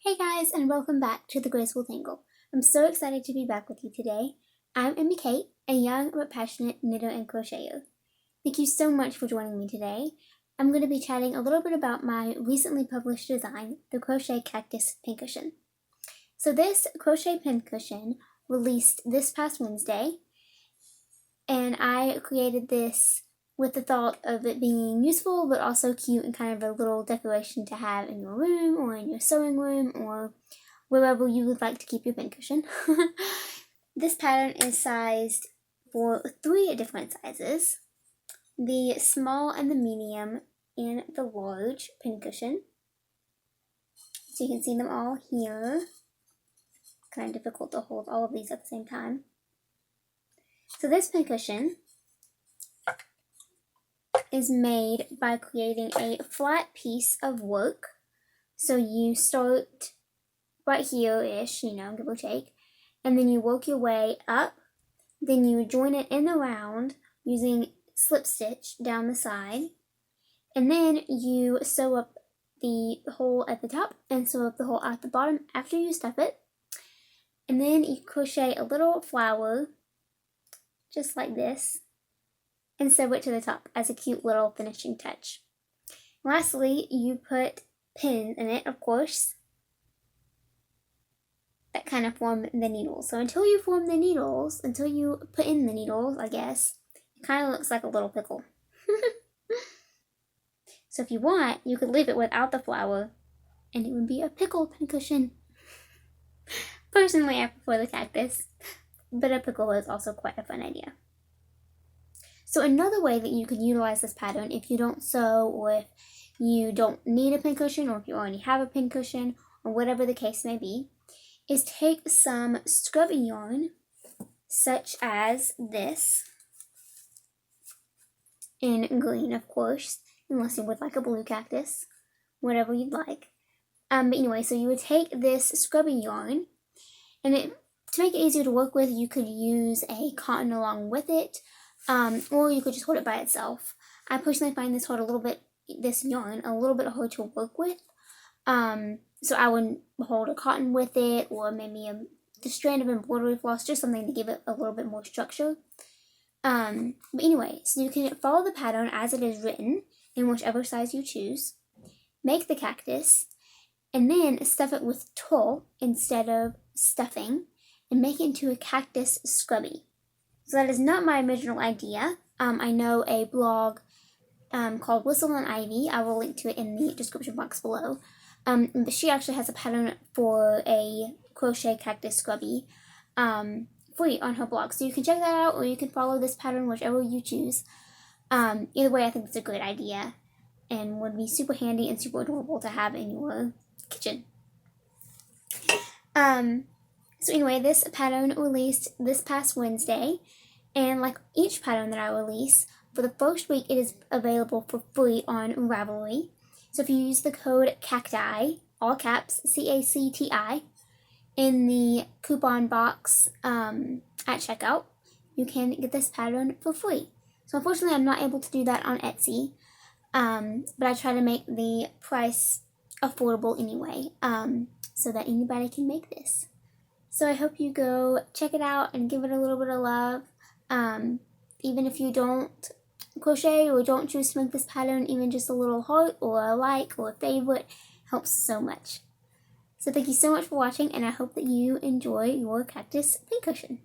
Hey guys, and welcome back to The Graceful Tangle. I'm so excited to be back with you today. I'm Emmy Kate, a young but passionate knitter and crocheter. Thank you so much for joining me today. I'm going to be chatting a little bit about my recently published design, the Crochet Cactus Pincushion. So this crochet pincushion released this past Wednesday, and I created this with the thought of it being useful but also cute and kind of a little decoration to have in your room or in your sewing room or wherever you would like to keep your pincushion. This pattern is sized for 3 different sizes: the small and the medium and the large pincushion. So you can see them all here. Kind of difficult to hold all of these at the same time. So this pincushion is made by creating a flat piece of work. So you start right here-ish, give or take, and then you work your way up. Then you join it in the round using slip stitch down the side, and then you sew up the hole at the top and sew up the hole at the bottom after you stuff it. And then you crochet a little flower just like this and sew it to the top as a cute little finishing touch. Lastly, you put pins in it, of course, that kind of form the needles. So until you put in the needles, I guess, it kind of looks like a little pickle. So if you want, you could leave it without the flower and it would be a pickle pincushion. Personally, I prefer the cactus, but a pickle is also quite a fun idea. So another way that you could utilize this pattern if you don't sew, or if you don't need a pincushion, or if you already have a pincushion, or whatever the case may be, is take some scrubby yarn, such as this, in green, of course, unless you would like a blue cactus, whatever you'd like. But anyway, so you would take this scrubby yarn, and to make it easier to work with, you could use a cotton along with it, or you could just hold it by itself. I personally find this yarn a little bit hard to work with. So I would hold a cotton with it, or maybe the strand of embroidery floss, just something to give it a little bit more structure. But anyway, so you can follow the pattern as it is written in whichever size you choose. Make the cactus, and then stuff it with tulle instead of stuffing, and make it into a cactus scrubby. So that is not my original idea. I know a blog called Whistle and Ivy. I will link to it in the description box below. But she actually has a pattern for a crochet cactus scrubby free on her blog. So you can check that out, or you can follow this pattern, whichever you choose. Either way, I think it's a great idea and would be super handy and super adorable to have in your kitchen. So anyway, this pattern released this past Wednesday, and like each pattern that I release, for the first week it is available for free on Ravelry. So if you use the code CACTI, all caps, CACTI, in the coupon box at checkout, you can get this pattern for free. So unfortunately, I'm not able to do that on Etsy, but I try to make the price affordable anyway, so that anybody can make this. So I hope you go check it out and give it a little bit of love. Even if you don't crochet or don't choose to make this pattern, even just a little heart or a like or a favorite helps so much. So thank you so much for watching, and I hope that you enjoy your cactus pincushion.